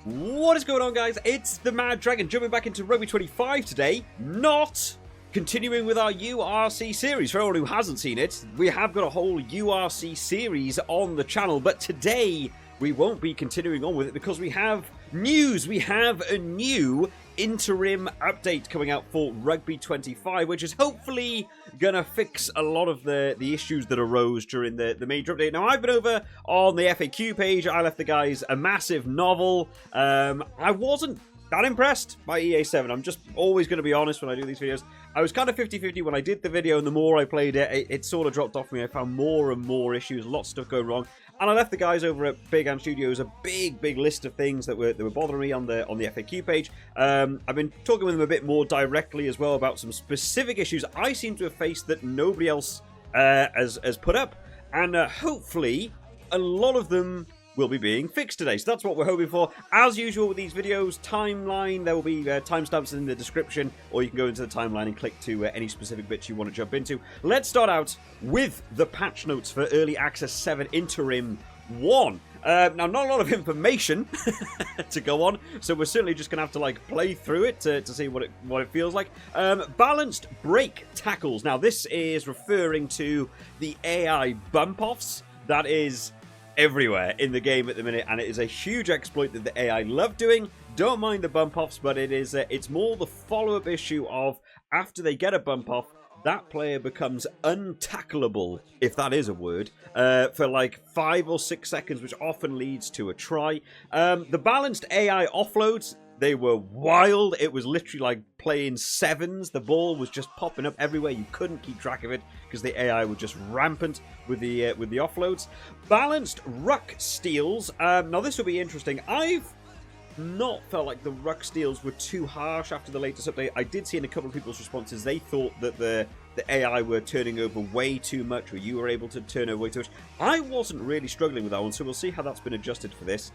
What is going on, guys? It's the Mad Dragon jumping back into Rugby 25 today. Not continuing with our URC series. For anyone who hasn't seen it, we have got a whole URC series on the channel, but today we won't be continuing on with it because we have news. We have a new interim update coming out for Rugby 25, which is hopefully gonna fix a lot of the issues that arose during the major update. Now, I've been over on the FAQ page. I left the guys a massive novel. I wasn't that impressed by EA7. I'm just always going to be honest when I do these videos. I was kind of 50-50 when I did the video, and the more I played it, it sort of dropped off me. I found more and more issues, lots of stuff going wrong. And I left the guys over at Bigant Studios a big list of things that were bothering me on the FAQ page. I've been talking with them a bit more directly as well about some specific issues I seem to have faced that nobody else has put up, and hopefully a lot of them will be being fixed today. So that's what we're hoping for. As usual with these videos, timeline, there will be timestamps in the description, or you can go into the timeline and click to any specific bits you want to jump into. Let's start out with the patch notes for Early Access 7 Interim 1. Now, not a lot of information to go on, so we're certainly just going to have to like play through it to see what it feels like. Balanced break tackles. Now, this is referring to the AI bump-offs that is everywhere in the game at the minute, and it is a huge exploit that the AI love doing. Don't mind the bump offs, but it's more the follow-up issue of after they get a bump off, that player becomes untackleable, if that is a word, for like 5 or 6 seconds, which often leads to a try. The balanced AI offloads, they were wild. It was literally like playing sevens. The ball was just popping up everywhere. You couldn't keep track of it because the AI were just rampant with the offloads. Balanced ruck steals. Now this will be interesting. I've not felt like the ruck steals were too harsh after the latest update. I did see in a couple of people's responses they thought that the AI were turning over way too much, or you were able to turn over way too much. I wasn't really struggling with that one, so we'll see how that's been adjusted for this.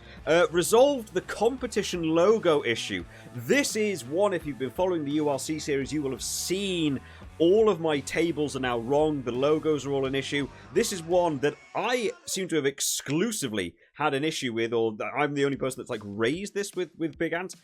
Resolved the competition logo issue. This is one, if you've been following the URC series, you will have seen all of my tables are now wrong. The logos are all an issue. This is one that I seem to have exclusively had an issue with, or I'm the only person that's like raised this with Bigant.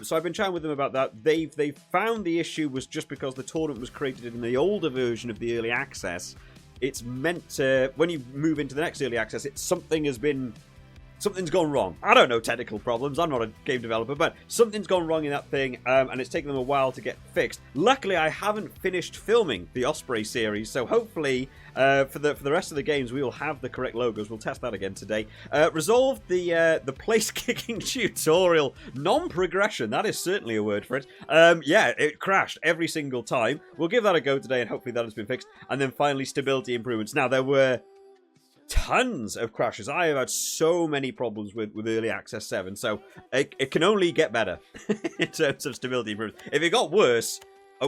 So I've been chatting with them about that. They've found the issue was just because the tournament was created in the older version of the early access. It's meant to, when you move into the next early access, something's gone wrong. I don't know technical problems. I'm not a game developer, but something's gone wrong in that thing, and it's taken them a while to get fixed. Luckily, I haven't finished filming the Osprey series, so hopefully for the rest of the games, we will have the correct logos. We'll test that again today. Resolved the place kicking tutorial non-progression. That is certainly a word for it. Yeah, it crashed every single time. We'll give that a go today, and hopefully that has been fixed. And then finally, stability improvements. Now, there were tons of crashes. I have had so many problems with Early Access 7, so it can only get better in terms of stability improvements. If it got worse,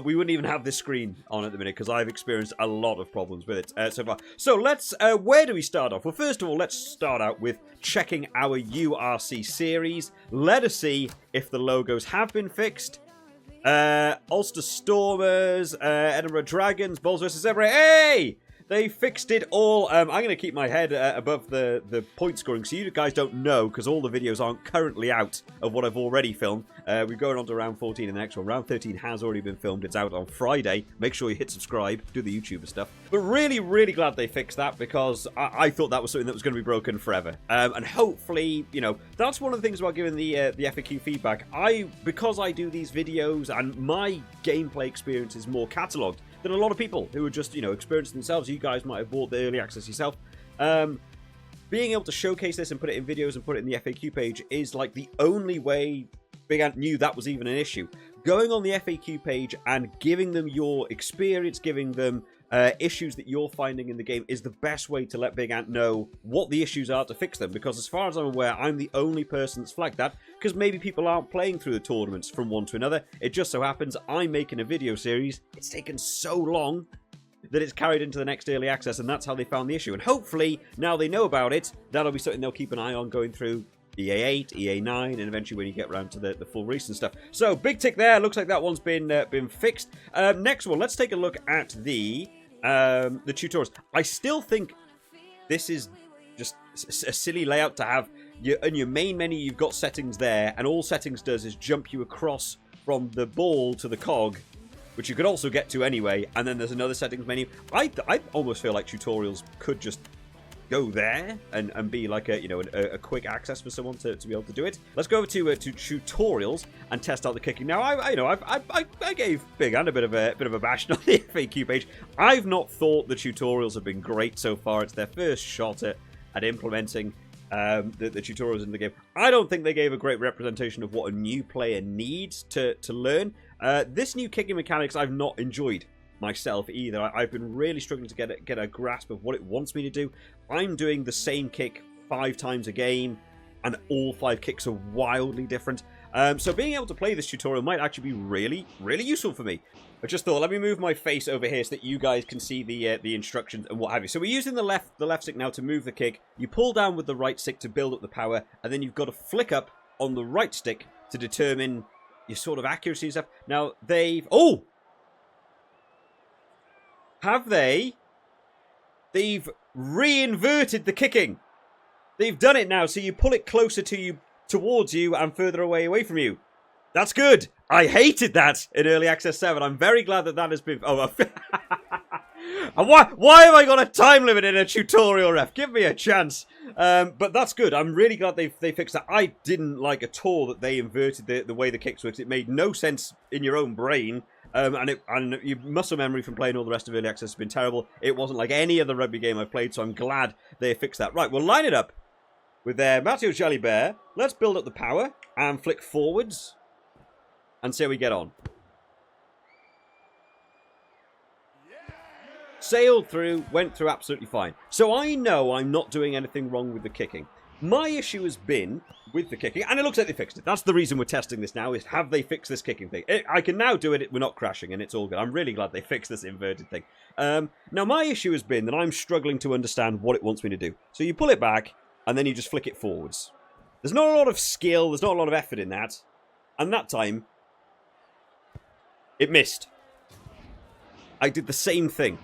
we wouldn't even have this screen on at the minute because I've experienced a lot of problems with it so far. So let's, where do we start off? Well, first of all, let's start out with checking our URC series. Let us see if the logos have been fixed. Ulster Stormers, Edinburgh Dragons, Bulls vs. Zebra. Hey! They fixed it all. I'm going to keep my head above the point scoring, so you guys don't know, because all the videos aren't currently out of what I've already filmed. We're going on to round 14 in the next one. Round 13 has already been filmed. It's out on Friday. Make sure you hit subscribe, do the YouTuber stuff. But really glad they fixed that, because I thought that was something that was going to be broken forever. And hopefully, you know, that's one of the things about giving the FAQ feedback. Because I do these videos and my gameplay experience is more catalogued than a lot of people who are just, you know, experiencing themselves. You guys might have bought the early access yourself. Being able to showcase this and put it in videos and put it in the FAQ page is like the only way Bigant knew that was even an issue. Going on the FAQ page and giving them your experience, giving them issues that you're finding in the game is the best way to let Bigant know what the issues are to fix them, because as far as I'm aware, I'm the only person that's flagged that, because maybe people aren't playing through the tournaments from one to another. It just so happens I'm making a video series. It's taken so long that it's carried into the next early access, and that's how they found the issue. And hopefully, now they know about it, that'll be something they'll keep an eye on going through EA8, EA9, and eventually when you get around to the full release and stuff. So, big tick there. Looks like that one's been fixed. Next one, let's take a look at the tutorials. I still think this is just a silly layout to have in your main menu, you've got settings there, and all settings does is jump you across from the ball to the cog, which you could also get to anyway, and then there's another settings menu. I almost feel like tutorials could just go there and be like a quick access for someone to be able to do it. Let's go over to tutorials and test out the kicking. Now, I gave Bigant a bit of a bash on the FAQ page. I've not thought the tutorials have been great so far. It's their first shot at implementing the tutorials in the game. I don't think they gave a great representation of what a new player needs to learn. This new kicking mechanics I've not enjoyed myself either. I've been really struggling to get a grasp of what it wants me to do. I'm doing the same kick 5 times a game, and all 5 kicks are wildly different. So being able to play this tutorial might actually be really, really useful for me. I just thought, let me move my face over here so that you guys can see the instructions and what have you. So we're using the left stick now to move the kick. You pull down with the right stick to build up the power, and then you've got to flick up on the right stick to determine your sort of accuracy and stuff. Now, They've re-inverted the kicking. They've done it now, so you pull it closer towards you and further away from you. That's good. I hated that in Early Access 7. I'm very glad that has been... Oh, and why have I got a time limit in a tutorial, ref? Give me a chance. But that's good. I'm really glad they fixed that. I didn't like at all that they inverted the way the kicks worked. It made no sense in your own brain. And your muscle memory from playing all the rest of Early Access has been terrible. It wasn't like any other rugby game I've played, so I'm glad they fixed that. Right, we'll line it up with Matteo Jelly Bear. Let's build up the power and flick forwards and see how we get on. Sailed through, went through absolutely fine. So I know I'm not doing anything wrong with the kicking. My issue has been with the kicking, and it looks like they fixed it. That's the reason we're testing this now, is have they fixed this kicking thing? I can now do it, we're not crashing, and it's all good. I'm really glad they fixed this inverted thing. Now, my issue has been that I'm struggling to understand what it wants me to do. So you pull it back, and then you just flick it forwards. There's not a lot of skill, there's not a lot of effort in that. And that time, it missed. I did the same thing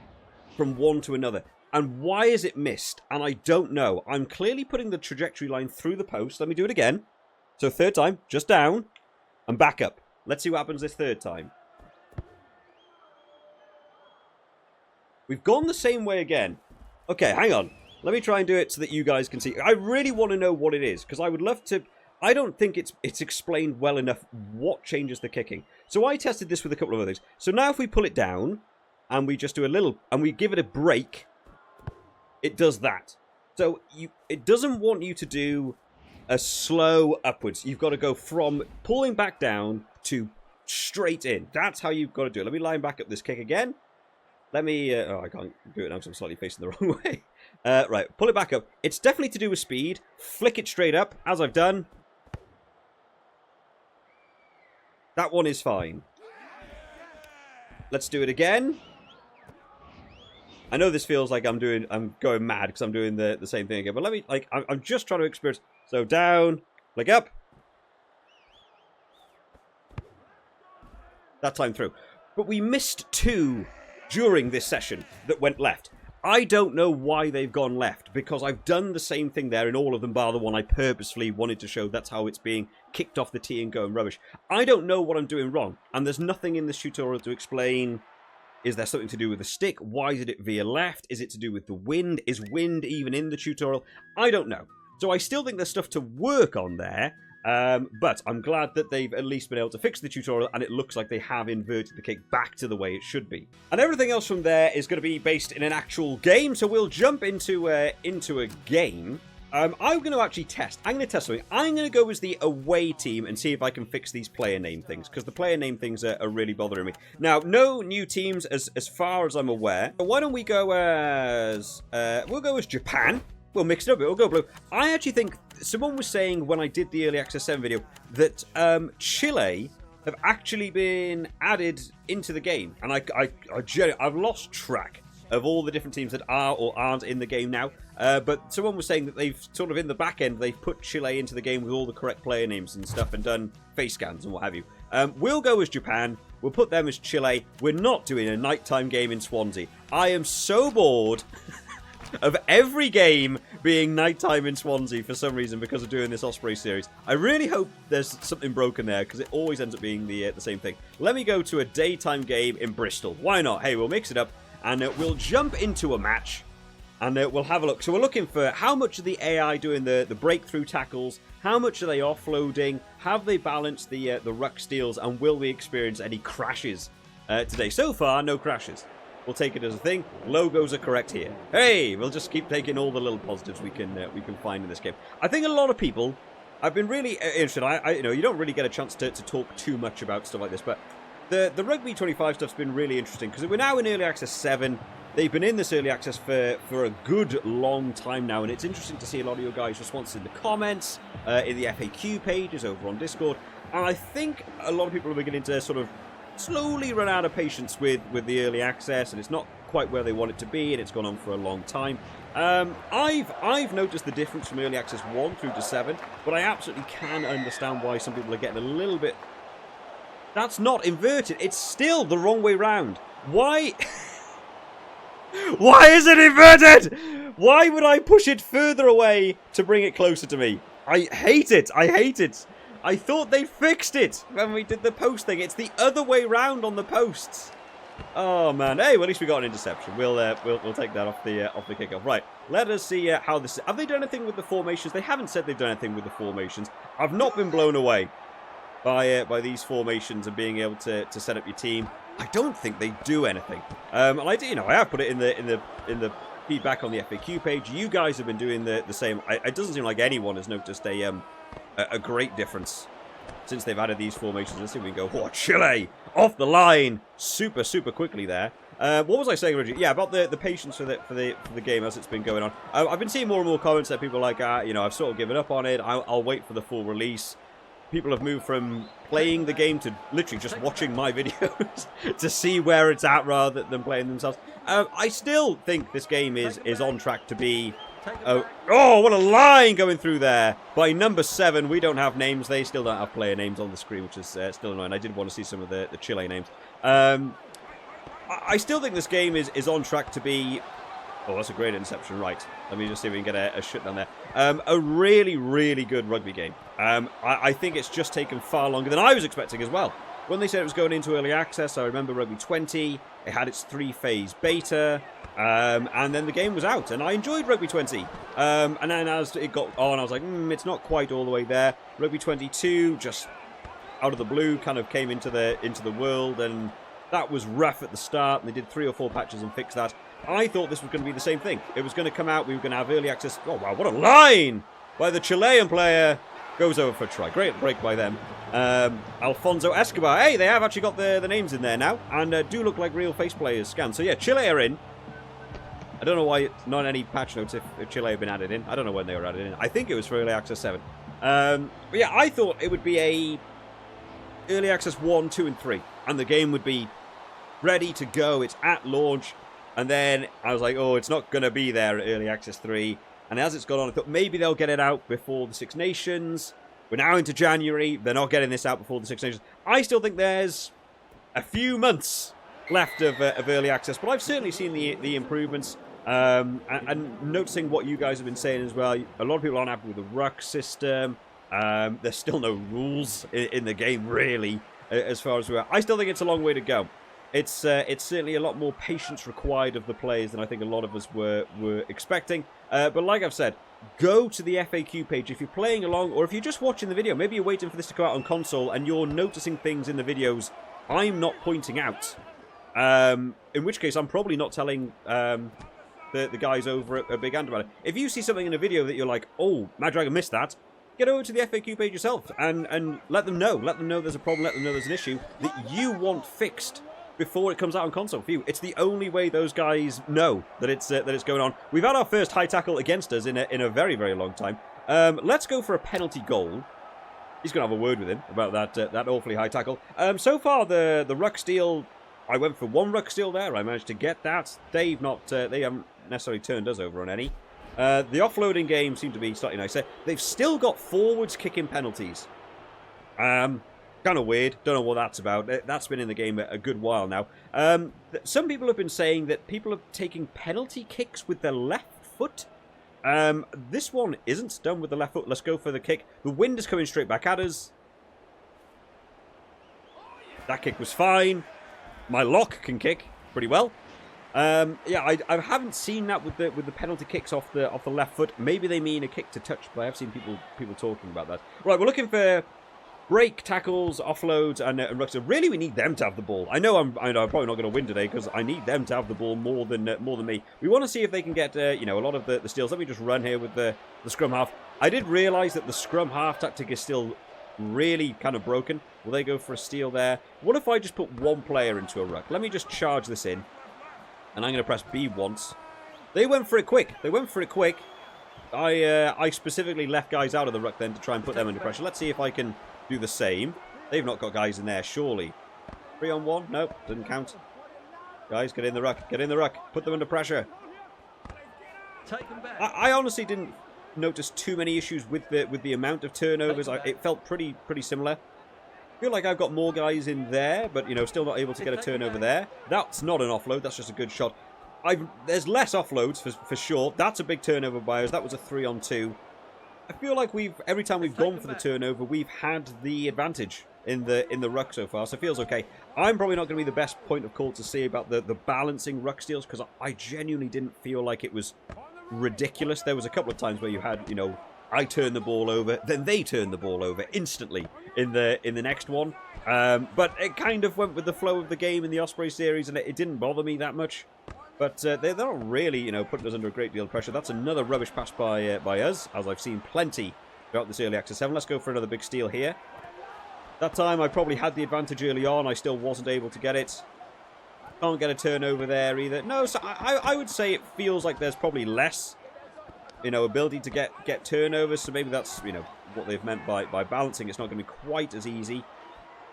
from one to another. And why is it missed? And I don't know. I'm clearly putting the trajectory line through the post. Let me do it again. So third time, just down and back up. Let's see what happens this third time. We've gone the same way again. Okay, hang on. Let me try and do it so that you guys can see. I really want to know what it is, because I would love to... I don't think it's explained well enough what changes the kicking. So I tested this with a couple of other things. So now if we pull it down and we just do a little... and we give it a break... it does that. So it doesn't want you to do a slow upwards. You've got to go from pulling back down to straight in. That's how you've got to do it. Let me line back up this kick again. Let me... I can't do it now because I'm slightly facing the wrong way. Right, pull it back up. It's definitely to do with speed. Flick it straight up, as I've done. That one is fine. Let's do it again. I know this feels like I'm going mad because I'm doing the same thing again. But let me, I'm just trying to experience. So down, flick up. That time through. But we missed 2 during this session that went left. I don't know why they've gone left, because I've done the same thing there in all of them, bar the one I purposefully wanted to show. That's how it's being kicked off the tee and going rubbish. I don't know what I'm doing wrong, and there's nothing in this tutorial to explain. Is there something to do with the stick? Why did it veer left? Is it to do with the wind? Is wind even in the tutorial? I don't know. So I still think there's stuff to work on there. But I'm glad that they've at least been able to fix the tutorial, and it looks like they have inverted the kick back to the way it should be. And everything else from there is going to be based in an actual game, so we'll jump into a game. I'm going to actually test. I'm going to test something. I'm going to go as the away team and see if I can fix these player name things, because the player name things are really bothering me. Now, no new teams as far as I'm aware. But why don't we go as... we'll go as Japan. We'll mix it up. We'll go blue. I actually think... someone was saying when I did the Early Access 7 video that Chile have actually been added into the game. And I've lost track of all the different teams that are or aren't in the game now. But someone was saying that they've sort of in the back end, they've put Chile into the game with all the correct player names and stuff and done face scans and what have you. We'll go as Japan. We'll put them as Chile. We're not doing a nighttime game in Swansea. I am so bored of every game being nighttime in Swansea for some reason because of doing this Osprey series. I really hope there's something broken there because it always ends up being the same thing. Let me go to a daytime game in Bristol. Why not? Hey, we'll mix it up and we'll jump into a match and we'll have a look. So we're looking for how much of the AI doing the breakthrough tackles, how much are they offloading, have they balanced the ruck steals, and will we experience any crashes today? So far, no crashes. We'll take it as a thing. Logos are correct here. Hey, we'll just keep taking all the little positives we can find in this game. I think a lot of people have been really interested. You know, you don't really get a chance to talk too much about stuff like this, but the Rugby 25 stuff's been really interesting because we're now in Early Access 7. They've been in this Early Access for a good long time now, and it's interesting to see a lot of your guys' responses in the comments, in the FAQ pages over on Discord, and I think a lot of people are beginning to sort of slowly run out of patience with the early access, and it's not quite where they want it to be, and it's gone on for a long time. I've noticed the difference from early access 1 through to 7, but I absolutely can understand why some people are getting a little bit... That's not inverted. It's still the wrong way round. Why... Why is it inverted? Why would I push it further away to bring it closer to me? I hate it. I hate it. I thought they fixed it when we did the post thing. It's the other way round on the posts. Oh man! Hey, well, at least we got an interception. We'll take that off the kickoff. Right. Let us see how this. Have they done anything with the formations? They haven't said they've done anything with the formations. I've not been blown away by these formations and being able to set up your team. I don't think they do anything. And I do. You know, I have put it in the feedback on the FAQ page. You guys have been doing the same. It doesn't seem like anyone has noticed a great difference since they've added these formations. Let's see if we can go, Chile off the line super quickly there. What was I saying originally? Yeah, about the patience for the game as it's been going on. I've been seeing more and more comments that people are like, you know, I've sort of given up on it. I'll wait for the full release. People have moved from playing the game to literally just watching my videos to see where it's at rather than playing themselves. I still think this game is on track to be... oh, what a line going through there by number 7. We don't have names. They still don't have player names on the screen, which is still annoying. I did want to see some of the Chile names. I still think this game is on track to be... Oh, that's a great interception. Right. Let me just see if we can get a shut down there. A really good rugby game. I think it's just taken far longer than I was expecting as well. When they said it was going into early access, I remember Rugby 20. It had its 3-phase beta. And then the game was out, and I enjoyed Rugby 20. And then as it got on, I was like, it's not quite all the way there. Rugby 22, just out of the blue, kind of came into the world, and that was rough at the start. And they did 3 or 4 patches and fixed that. I thought this was going to be the same thing. It was going to come out. We were going to have early access. Oh wow, what a line by the Chilean player. Goes over for a try. Great break by them. Alfonso Escobar. Hey, they have actually got the names in there now, and do look like real face players scanned. So yeah, Chile are in. I don't know why it's not any patch notes if Chile have been added in. I don't know when they were added in. I think it was for Early Access 7. But yeah, I thought it would be a Early Access 1, 2, and 3. And the game would be ready to go. It's at launch. And then I was like, oh, it's not going to be there at Early Access 3. And as it's gone on, I thought maybe they'll get it out before the Six Nations. We're now into January. They're not getting this out before the Six Nations. I still think there's a few months left of Early Access. But I've certainly seen the improvements. And noticing what you guys have been saying as well, a lot of people aren't happy with the Ruck system. There's still no rules in the game, really, as far as we're at. I still think it's a long way to go. It's certainly a lot more patience required of the players than I think a lot of us were expecting. But like I've said, go to the FAQ page if you're playing along, or if you're just watching the video. Maybe you're waiting for this to come out on console and you're noticing things in the videos I'm not pointing out. In which case, I'm probably not telling... the guys over at Bigant about it. If you see something in a video that you're like, oh, Mad Dragon missed that, get over to the FAQ page yourself and let them know. Let them know there's a problem, let them know there's an issue that you want fixed before it comes out on console for you. It's the only way those guys know that it's going on. We've had our first high tackle against us in a very, very long time. Let's go for a penalty goal. He's going to have a word with him about that awfully high tackle. So far, the ruck steal... I went for 1 ruck steal there. I managed to get that. They haven't necessarily turned us over on any. The offloading game seemed to be slightly nicer. They've still got forwards kicking penalties. Kind of weird. Don't know what that's about. That's been in the game a good while now. Some people have been saying that people are taking penalty kicks with their left foot. This one isn't done with the left foot. Let's go for the kick. The wind is coming straight back at us. That kick was fine. My lock can kick pretty well. Yeah, I haven't seen that with the penalty kicks off the left foot. Maybe they mean a kick to touch, but I have seen people talking about that. Right, we're looking for break, tackles, offloads, and rucks. So really, we need them to have the ball. I know I'm probably not going to win today because I need them to have the ball more than me. We want to see if they can get a lot of the steals. Let me just run here with the scrum half. I did realise that the scrum half tactic is still really kind of broken. Will they go for a steal there? What if I just put one player into a ruck? Let me just charge this in. And I'm going to press B once. They went for it quick. I specifically left guys out of the ruck then to try and put them under pressure. Let's see if I can do the same. They've not got guys in there, surely. 3-on-1? Nope, doesn't count. Guys, get in the ruck. Get in the ruck. Put them under pressure. I honestly didn't notice too many issues with the amount of turnovers. It felt pretty similar. I feel like I've got more guys in there, but, still not able to get a turnover there. That's not an offload. That's just a good shot. There's less offloads, for sure. That's a big turnover by us. That was a 3-on-2. I feel like every time we've gone for the turnover, we've had the advantage in the ruck so far, so it feels okay. I'm probably not going to be the best point of call to see about the balancing ruck steals, because I genuinely didn't feel like it was ridiculous. There was a couple of times where you had, I turn the ball over, then they turn the ball over instantly in the next one. But it kind of went with the flow of the game in the Osprey series, and it didn't bother me that much. But they're not really, putting us under a great deal of pressure. That's another rubbish pass by us, as I've seen plenty throughout this early access 7. Let's go for another big steal here. That time I probably had the advantage early on. I still wasn't able to get it. Can't get a turnover there either. No, so I would say it feels like there's probably less ability to get turnovers, so maybe that's, what they've meant by balancing. It's not going to be quite as easy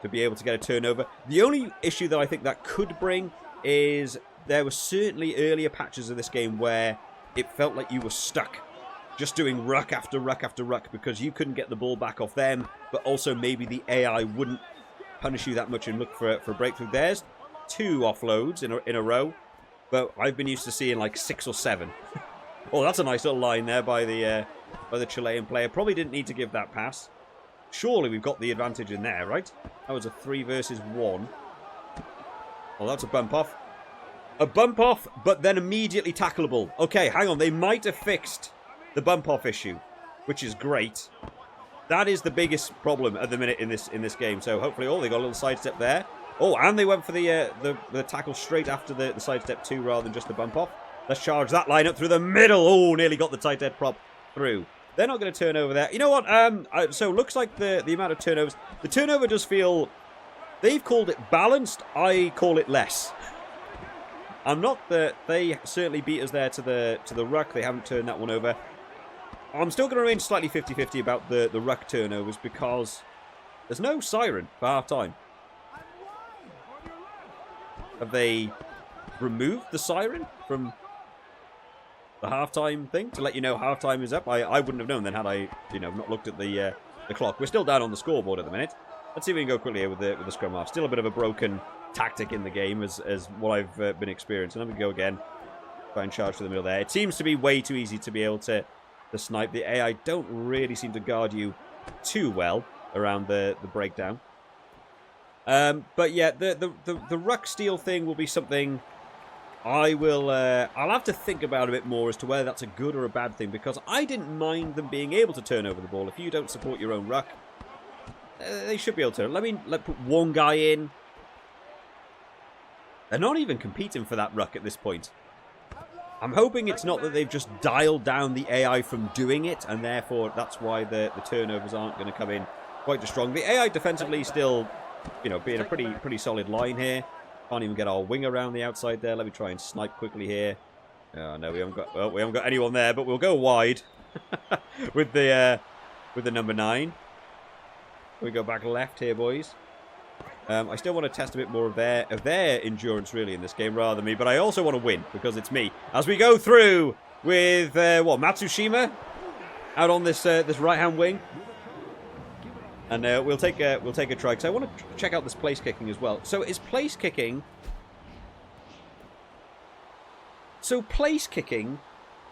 to be able to get a turnover. The only issue that I think that could bring is there were certainly earlier patches of this game where it felt like you were stuck just doing ruck after ruck after ruck because you couldn't get the ball back off them, but also maybe the AI wouldn't punish you that much and look for a breakthrough. There's 2 offloads in a row, but I've been used to seeing like 6 or 7. Oh, that's a nice little line there by the Chilean player. Probably didn't need to give that pass. Surely we've got the advantage in there, right? That was a 3 versus 1. Oh, that's a bump off. A bump off, but then immediately tackleable. Okay, hang on. They might have fixed the bump off issue, which is great. That is the biggest problem at the minute in this game. So hopefully, they got a little sidestep there. Oh, and they went for the tackle straight after the sidestep 2 rather than just the bump off. Let's charge that line up through the middle. Oh, nearly got the tight head prop through. They're not going to turn over there. You know what? So looks like the amount of turnovers. The turnover does feel... They've called it balanced. I call it less. I'm not that they certainly beat us there to the ruck. They haven't turned that one over. I'm still going to remain slightly 50-50 about the ruck turnovers because there's no siren for half-time. Have they removed the siren from the half-time thing to let you know half-time is up? I wouldn't have known then had I not looked at the clock. We're still down on the scoreboard at the minute. Let's see if we can go quickly here with the scrum half. Still a bit of a broken tactic in the game as what I've been experiencing. Let me go again. Try and charge for the middle there. It seems to be way too easy to be able to snipe. The AI don't really seem to guard you too well around the breakdown. But yeah, the ruck steal thing will be something I'll have to think about a bit more as to whether that's a good or a bad thing, because I didn't mind them being able to turn over the ball. If you don't support your own ruck, they should be able to. Let's put one guy in. They're not even competing for that ruck at this point. I'm hoping it's not that they've just dialed down the AI from doing it, and therefore that's why the turnovers aren't going to come in quite as strong. The AI defensively still, being a pretty solid line here. Can't even get our wing around the outside there. Let me try and snipe quickly here. Oh, no, we haven't got anyone there, but we'll go wide with the number 9. We go back left here, boys. I still want to test a bit more of their endurance really in this game rather than me, but I also want to win because it's me. As we go through with Matsushima out on this right-hand wing, and we'll take a try because I want to check out this place kicking as well. So is place kicking? So place kicking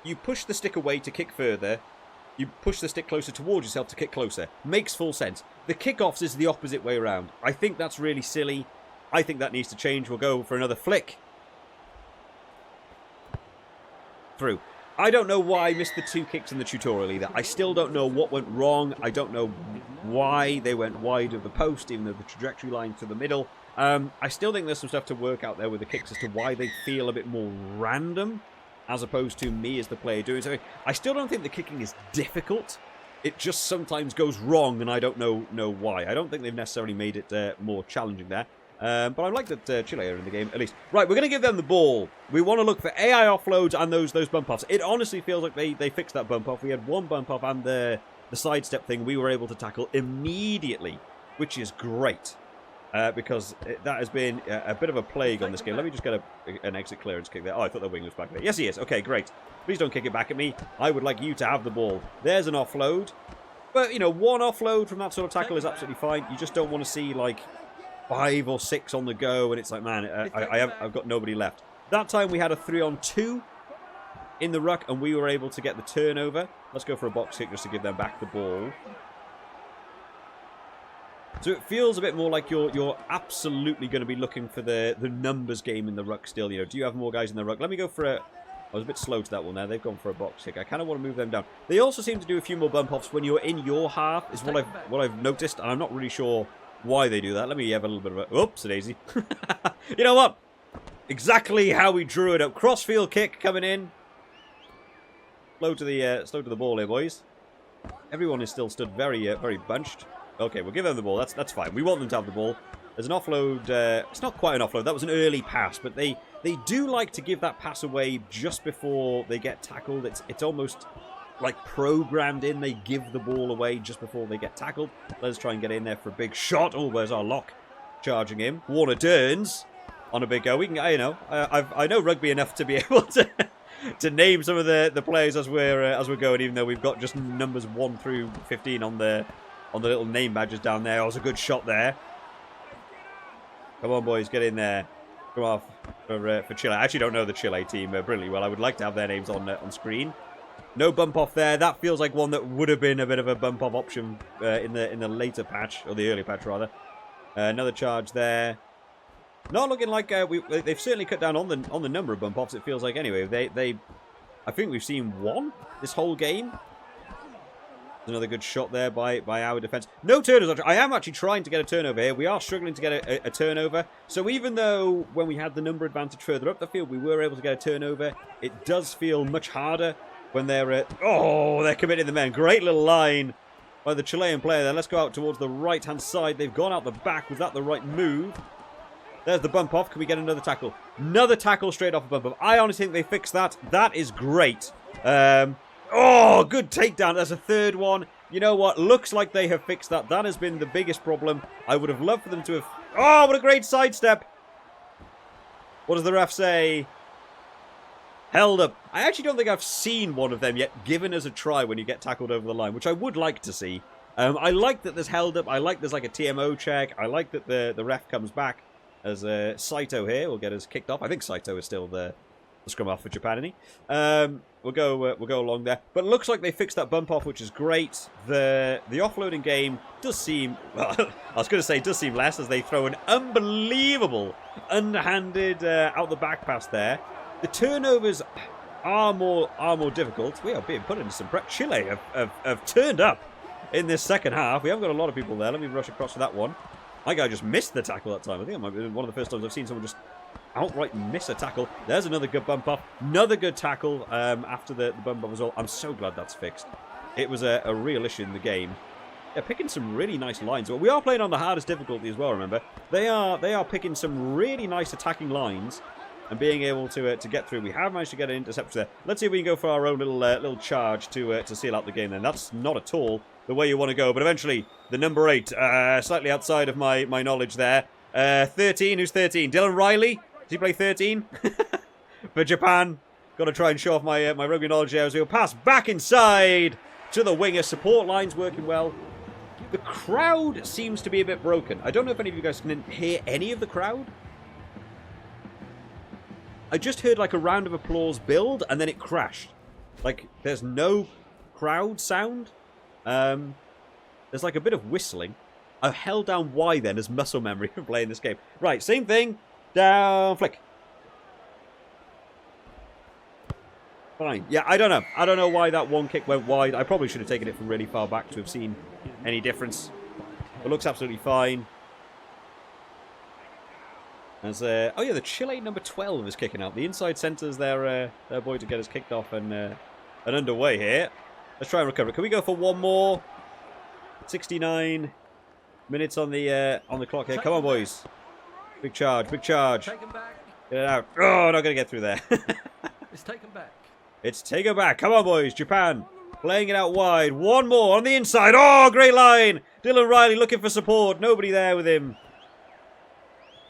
you push the stick away to kick further. You push the stick closer towards yourself to kick closer. Makes full sense. The kickoffs is the opposite way around. I think that's really silly. I think that needs to change. We'll go for another flick. Through. I don't know why I missed the 2 kicks in the tutorial either. I still don't know what went wrong. I don't know why they went wide of the post, even though the trajectory line to the middle. I still think there's some stuff to work out there with the kicks as to why they feel a bit more random, as opposed to me as the player doing something. I still don't think the kicking is difficult. It just sometimes goes wrong, and I don't know why. I don't think they've necessarily made it more challenging there. But I like that Chile are in the game, at least. Right, we're going to give them the ball. We want to look for AI offloads and those bump offs. It honestly feels like they fixed that bump off. We had 1 bump off, and the sidestep thing we were able to tackle immediately, which is great. Because that has been a bit of a plague on this game. Let me just get an exit clearance kick there. Oh, I thought the wing was back there. Yes, he is. Okay, great. Please don't kick it back at me. I would like you to have the ball. There's an offload. But, you know, 1 offload from that sort of tackle is absolutely fine. You just don't want to see, like, 5 or 6 on the go. And it's like, man, I've got nobody left. That time we had a 3-on-2 in the ruck, and we were able to get the turnover. Let's go for a box kick just to give them back the ball. So it feels a bit more like you're absolutely going to be looking for the numbers game in the ruck still. You know, do you have more guys in the ruck? Let me go for a... I was a bit slow to that one there. They've gone for a box kick. I kind of want to move them down. They also seem to do a few more bump offs when you're in your half, is what I've noticed, and I'm not really sure why they do that. Let me have a little bit of a... Oops, daisy. You know what? Exactly how we drew it up. Crossfield kick coming in. Slow to the ball here, boys. Everyone is still stood very bunched. Okay, we'll give them the ball. That's fine. We want them to have the ball. There's an offload. It's not quite an offload. That was an early pass, but they do like to give that pass away just before they get tackled. It's almost like programmed in. They give the ball away just before they get tackled. Let's try and get in there for a big shot. Oh, where's our lock? Charging him. Warner turns on a big go. We can, you know, I know rugby enough to be able to name some of the players as we're going, even though we've got just numbers 1 through 15 on the little name badges down there. Oh, it was a good shot there. Come on, boys, get in there. Come off for Chile. I actually don't know the Chile team brilliantly well. I would like to have their names on screen. No bump off there. That feels like one that would have been a bit of a bump off option in the later patch, or the early patch rather. Another charge there. Not looking like they've certainly cut down on the number of bump offs. It feels like anyway. I think we've seen 1 this whole game. Another good shot there by our defense. No turnovers. I am actually trying to get a turnover here. We are struggling to get a turnover. So even though when we had the number advantage further up the field, we were able to get a turnover, it does feel much harder when they're... they're committing the men. Great little line by the Chilean player there. Let's go out towards the right-hand side. They've gone out the back. Was that the right move? There's the bump off. Can we get another tackle? Another tackle straight off a bump off. I honestly think they fixed that. That is great. Good takedown. That's a 3rd one. You know what? Looks like they have fixed that. That has been the biggest problem. I would have loved for them to have... Oh, what a great sidestep. What does the ref say? Held up. I actually don't think I've seen one of them yet given as a try when you get tackled over the line, which I would like to see. I like that there's held up. I like there's like a TMO check. I like that the ref comes back as Saito here will get us kicked off. I think Saito is still the scrum half for Japan, isn't he? We'll go along there. But it looks like they fixed that bump off, which is great. The offloading game does seem... Well, I was going to say does seem less as they throw an unbelievable underhanded out the back pass there. The turnovers are more difficult. We are being put into some prep. Chile have turned up in this second half. We haven't got a lot of people there. Let me rush across to that one. My guy just missed the tackle that time. I think it might be one of the first times I've seen someone just outright miss a tackle. There's another good bump off. Another good tackle after the bump off as well. I'm so glad that's fixed. It was a real issue in the game. They're picking some really nice lines. Well, we are playing on the hardest difficulty as well, remember. They are picking some really nice attacking lines and being able to get through. We have managed to get an interceptor there. Let's see if we can go for our own little charge to seal out the game then. That's not at all the way you want to go. But eventually, the number 8, slightly outside of my knowledge there. 13, who's 13? Dylan Riley? Does he play 13? For Japan. Got to try and show off my rugby knowledge there as we'll pass back inside to the winger. Support lines working well. The crowd seems to be a bit broken. I don't know if any of you guys can hear any of the crowd. I just heard like a round of applause build and then it crashed. Like, there's no crowd sound. There's like a bit of whistling. I've held down Y then as muscle memory for playing this game. Right, same thing. Down, flick. Fine. Yeah, I don't know. I don't know why that one kick went wide. I probably should have taken it from really far back to have seen any difference. It looks absolutely fine. As, oh yeah, the Chile number 12 is kicking out. The inside centre's their boy to get us kicked off and underway here. Let's try and recover. Can we go for one more? 69 minutes on the clock here. Come on, boys. Big charge, big charge. Get it out. Oh, not going to get through there. It's taken back. It's taken back. Come on, boys. Japan playing it out wide. One more on the inside. Oh, great line. Dylan Riley looking for support. Nobody there with him.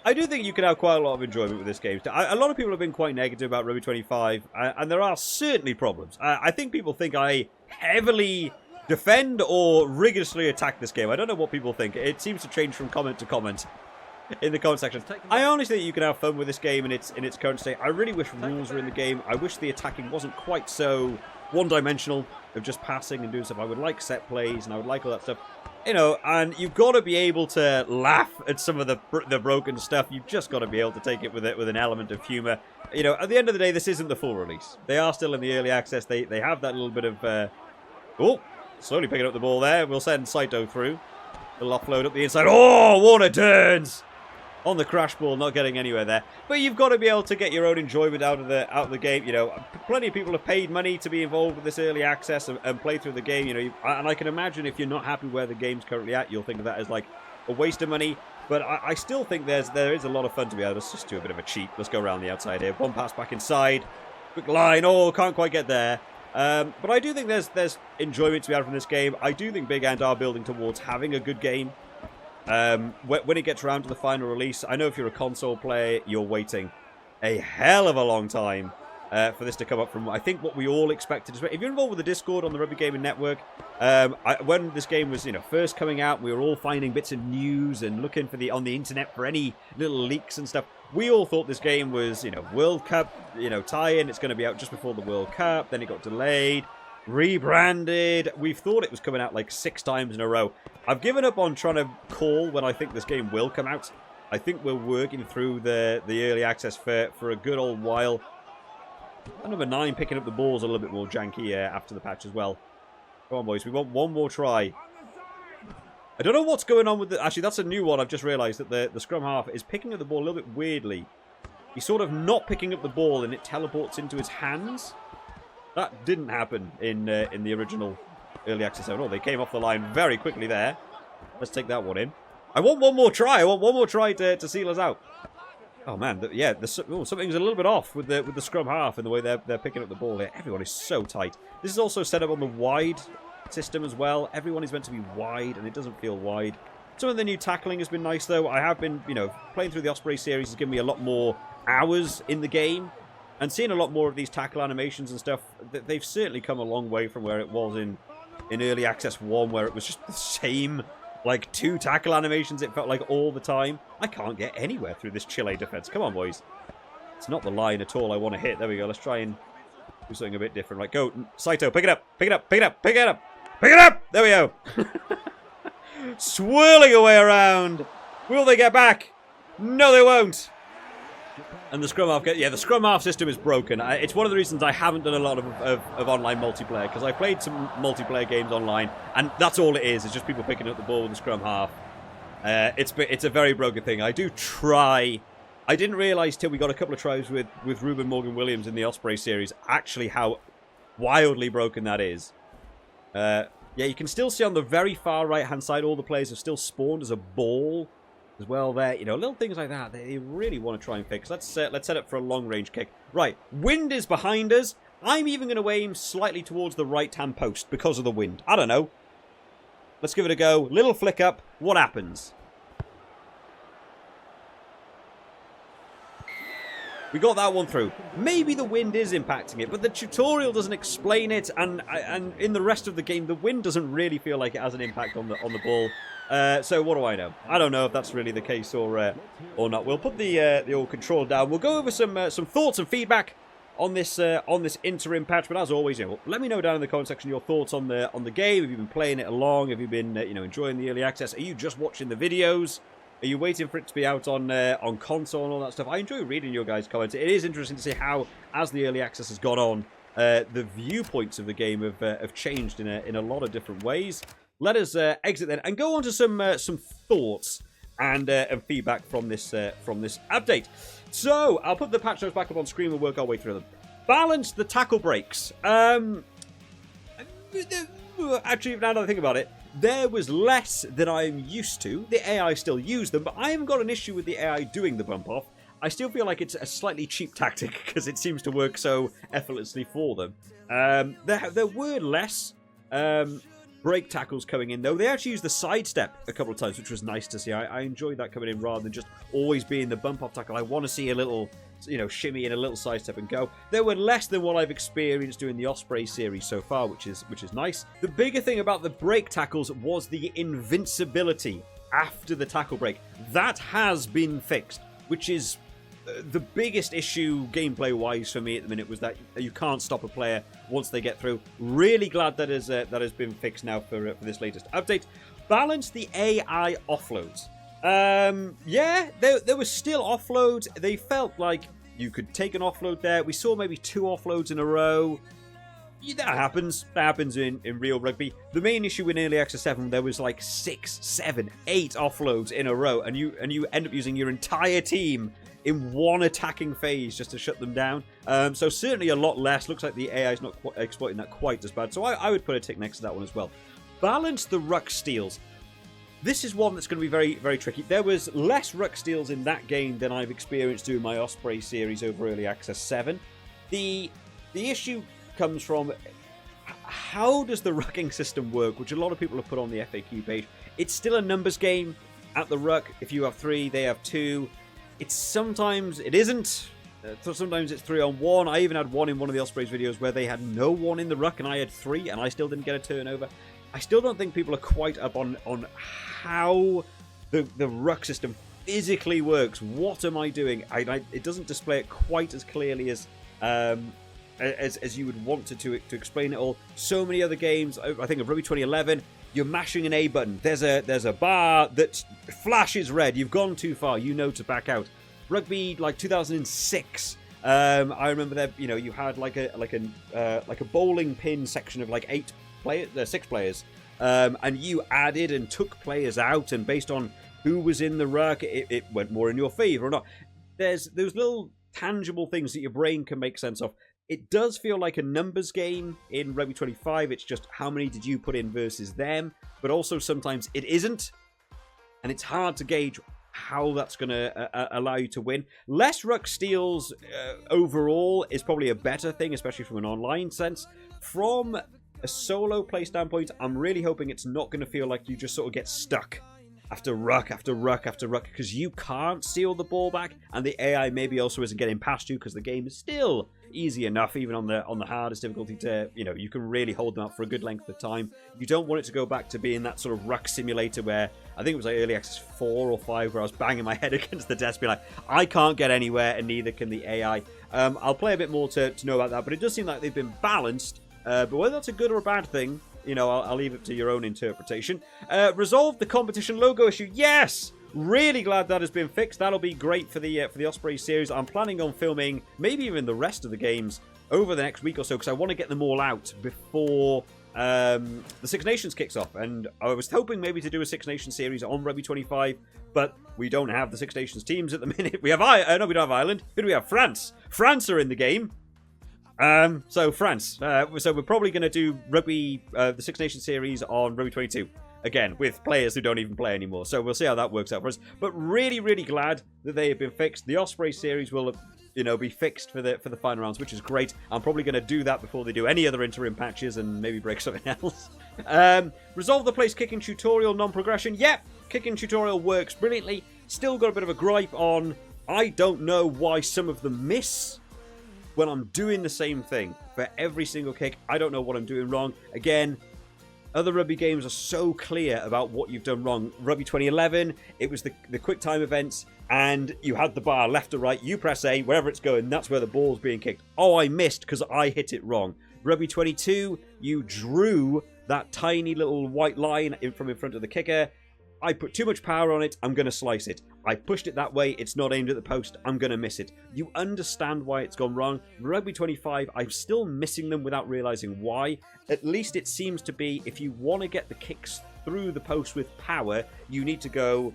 I do think you can have quite a lot of enjoyment with this game. A lot of people have been quite negative about Rugby 25, and there are certainly problems. I think people think I heavily defend or rigorously attack this game. I don't know what people think. It seems to change from comment to comment in the comment section. I honestly think you can have fun with this game in its current state. I really wish rules were in the game. I wish the attacking wasn't quite so one-dimensional of just passing and doing stuff. I would like set plays, and I would like all that stuff. You know, and you've got to be able to laugh at some of the broken stuff. You've just got to be able to take it with an element of humour. You know, at the end of the day, this isn't the full release. They are still in the early access. They have that little bit of... oh, slowly picking up the ball there. We'll send Saito through. Little offload up the inside. Oh, Warner turns! On the crash ball, not getting anywhere there. But you've got to be able to get your own enjoyment out of the game. You know, plenty of people have paid money to be involved with this early access and play through the game. You know, and I can imagine if you're not happy where the game's currently at, you'll think of that as like a waste of money. But I still think there is a lot of fun to be able to just do a bit of a cheat. Let's go around the outside here. One pass back inside. Quick line. Oh, can't quite get there. But I do think there's enjoyment to be had from this game. I do think Bigant are building towards having a good game. When it gets around to the final release, I know if you're a console player, you're waiting a hell of a long time for this to come up from, I think, what we all expected. If you're involved with the Discord on the Rugby Gaming Network, when this game was, first coming out, we were all finding bits of news and looking for on the internet for any little leaks and stuff. We all thought this game was, World Cup, tie-in. It's going to be out just before the World Cup. Then it got delayed. Rebranded. We've thought it was coming out like 6 times in a row. I've given up on trying to call when I think this game will come out. I think we're working through the early access for a good old while. And number 9 picking up the balls a little bit more janky after the patch as well. Come on, boys. We want one more try. I don't know what's going on with the... Actually, that's a new one. I've just realised that the scrum half is picking up the ball a little bit weirdly. He's sort of not picking up the ball and it teleports into his hands. That didn't happen in the original early access. Oh, no, they came off the line very quickly there. Let's take that one in. I want one more try. I want one more try to seal us out. Oh, man. Something's a little bit off with the scrum half and the way they're picking up the ball here. Everyone is so tight. This is also set up on the wide system as well. Everyone is meant to be wide, and it doesn't feel wide. Some of the new tackling has been nice, though. I have been, playing through the Osprey series has given me a lot more hours in the game. And seeing a lot more of these tackle animations and stuff, they've certainly come a long way from where it was in Early Access 1, where it was just the same, like, 2 tackle animations, it felt like, all the time. I can't get anywhere through this Chile defense. Come on, boys. It's not the line at all I want to hit. There we go. Let's try and do something a bit different. Right, go. Saito, pick it up. Pick it up. Pick it up. Pick it up. Pick it up! There we go. Swirling away around. Will they get back? No, they won't. And the scrum half, the scrum half system is broken. It's one of the reasons I haven't done a lot of online multiplayer, because I played some multiplayer games online, and that's all it is. It's just people picking up the ball with the scrum half. It's a very broken thing. I do try. I didn't realise till we got a couple of tries with Ruben Morgan Williams in the Osprey series actually how wildly broken that is. Yeah, you can still see on the very far right-hand side all the players have still spawned as a ball as well there. Little things like that they really want to try and fix. Let's set up for a long-range kick. Right, wind is behind us. I'm even going to aim slightly towards the right-hand post because of the wind. I don't know. Let's give it a go. Little flick up. What happens? We got that one through. Maybe the wind is impacting it, but the tutorial doesn't explain it, and in the rest of the game, the wind doesn't really feel like it has an impact on the ball. So what do I know? I don't know if that's really the case or not. We'll put the old control down. We'll go over some thoughts and feedback on this interim patch. But as always, let me know down in the comment section your thoughts on the game. Have you been playing it along? Have you been enjoying the early access? Are you just watching the videos? Are you waiting for it to be out on console and all that stuff? I enjoy reading your guys' comments. It is interesting to see how, as the early access has gone on, the viewpoints of the game have changed in a lot of different ways. Let us exit then and go on to some thoughts and feedback from this update. So I'll put the patch notes back up on screen and work our way through them. Balance the tackle breaks. Actually, now that I think about it, there was less than I'm used to. The AI still used them, but I haven't got an issue with the AI doing the bump off. I still feel like it's a slightly cheap tactic because it seems to work so effortlessly for them. There were less break tackles coming in, though. They actually used the sidestep a couple of times, which was nice to see. I enjoyed that coming in rather than just always being the bump off tackle. I want to see a little, shimmy and a little sidestep and go. There were less than what I've experienced doing the Osprey series so far, which is nice. The bigger thing about the break tackles was the invincibility after the tackle break. That has been fixed, which is the biggest issue gameplay-wise for me at the minute, was that you can't stop a player once they get through. Really glad that has been fixed now for this latest update. Balance the AI offloads. Yeah, there were still offloads. They felt like you could take an offload there. We saw maybe 2 offloads in a row. Yeah, that happens. That happens in real rugby. The main issue in Early Access 7, there was like 6, 7, 8 offloads in a row, and you end up using your entire team in one attacking phase just to shut them down. So certainly a lot less. Looks like the AI is not exploiting that quite as bad. So I would put a tick next to that one as well. Balance the ruck steals. This is one that's going to be very, very tricky. There was less ruck steals in that game than I've experienced doing my Osprey series over Early Access 7. The issue comes from how does the rucking system work, which a lot of people have put on the FAQ page. It's still a numbers game at the ruck. If you have 3, they have 2. Sometimes it isn't. Sometimes it's 3-on-1. I even had one in one of the Ospreys videos where they had no one in the ruck and I had 3 and I still didn't get a turnover. I still don't think people are quite up on how the ruck system physically works. What am I doing? It doesn't display it quite as clearly as you would want to explain it all. So many other games. I think of Rugby 2011. You're mashing an A button. There's a bar that flashes red. You've gone too far. You know to back out. Rugby like 2006. I remember that you had like a bowling pin section of like 6 players, and you added and took players out, and based on who was in the ruck, it went more in your favour or not. There's those little tangible things that your brain can make sense of. It does feel like a numbers game in Rugby 25. It's just how many did you put in versus them. But also sometimes it isn't. And it's hard to gauge how that's going to allow you to win. Less ruck steals overall is probably a better thing, especially from an online sense. From a solo play standpoint, I'm really hoping it's not going to feel like you just sort of get stuck after ruck, after ruck, after ruck, because you can't steal the ball back, and the AI maybe also isn't getting past you because the game is still easy enough, even on the hardest difficulty, to you can really hold them up for a good length of time. You don't want it to go back to being that sort of ruck simulator where I think it was like Early Access 4 or 5 where I was banging my head against the desk, being like, I can't get anywhere, and neither can the AI. I'll play a bit more to know about that, but it does seem like they've been balanced. But whether that's a good or a bad thing, I'll leave it to your own interpretation. Resolve the competition logo issue. Yes! Really glad that has been fixed. That'll be great for the Osprey series. I'm planning on filming maybe even the rest of the games over the next week or so because I want to get them all out before the Six Nations kicks off. And I was hoping maybe to do a Six Nations series on Rugby 25, but we don't have the Six Nations teams at the minute. We have no, we don't have Ireland. Who do we have? France. France are in the game. So France. So we're probably going to do Rugby, the Six Nations series on Rugby 22. Again, with players who don't even play anymore. So we'll see how that works out for us. But really, really glad that they have been fixed. The Osprey series will, be fixed for the final rounds, which is great. I'm probably going to do that before they do any other interim patches and maybe break something else. Resolve the place kicking tutorial non-progression. Yep, kicking tutorial works brilliantly. Still got a bit of a gripe on, I don't know why some of them miss when I'm doing the same thing for every single kick. I don't know what I'm doing wrong. Again, Other rugby games are so clear about what you've done wrong. Rugby 2011, it was the quick time events, and you had the bar left or right. You press A, wherever it's going, that's where the ball's being kicked. Oh, I missed because I hit it wrong. Rugby 22, you drew that tiny little white line from in front of the kicker. I put too much power on it, I'm going to slice it. I pushed it that way, it's not aimed at the post, I'm going to miss it. You understand why it's gone wrong. Rugby 25, I'm still missing them without realising why. At least it seems to be, if you want to get the kicks through the post with power, you need to go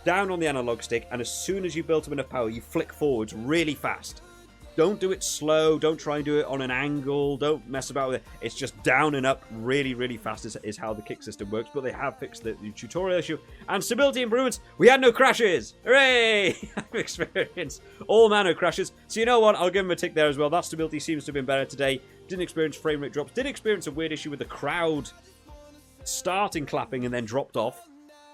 down on the analog stick, and as soon as you built up enough power, you flick forwards really fast. Don't do it slow. Don't try and do it on an angle. Don't mess about with it. It's just down and up really, really fast is how the kick system works. But they have fixed the tutorial issue. And stability improvements. We had no crashes. Hooray! I've experienced all manner of crashes. So you know what? I'll give them a tick there as well. That stability seems to have been better today. Didn't experience frame rate drops. Did experience a weird issue with the crowd starting clapping and then dropped off.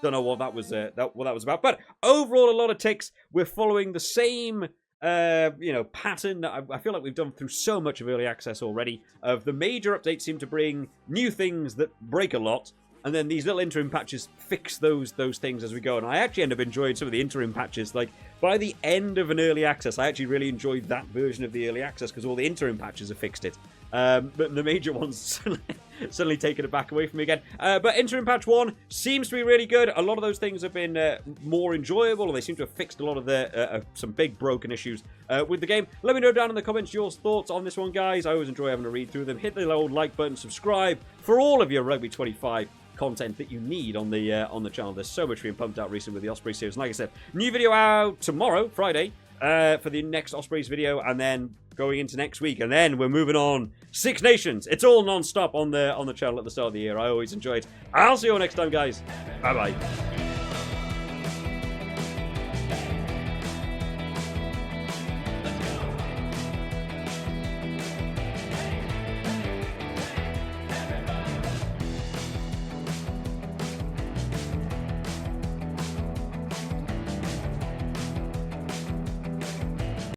Don't know what that was. What that was about. But overall, a lot of ticks. We're following the same pattern that I feel like we've done through so much of early access already. Of the major updates seem to bring new things that break a lot, and then these little interim patches fix those things as we go. And I actually end up enjoying some of the interim patches. Like by the end of an early access, I actually really enjoyed that version of the early access because all the interim patches have fixed it. But the major ones suddenly taken it back away from me again. But Interim Patch 1 seems to be really good. A lot of those things have been more enjoyable, and they seem to have fixed a lot of the some big broken issues with the game. Let me know down in the comments your thoughts on this one, guys. I always enjoy having a read through them. Hit the old like button, subscribe for all of your Rugby 25 content that you need on the channel. There's so much being pumped out recently with the Osprey series. And like I said, new video out tomorrow, Friday, for the next Ospreys video, and then going into next week, and then we're moving on. Six Nations. It's all non-stop on the channel at the start of the year. I always enjoy it. I'll see you all next time, guys. Bye-bye.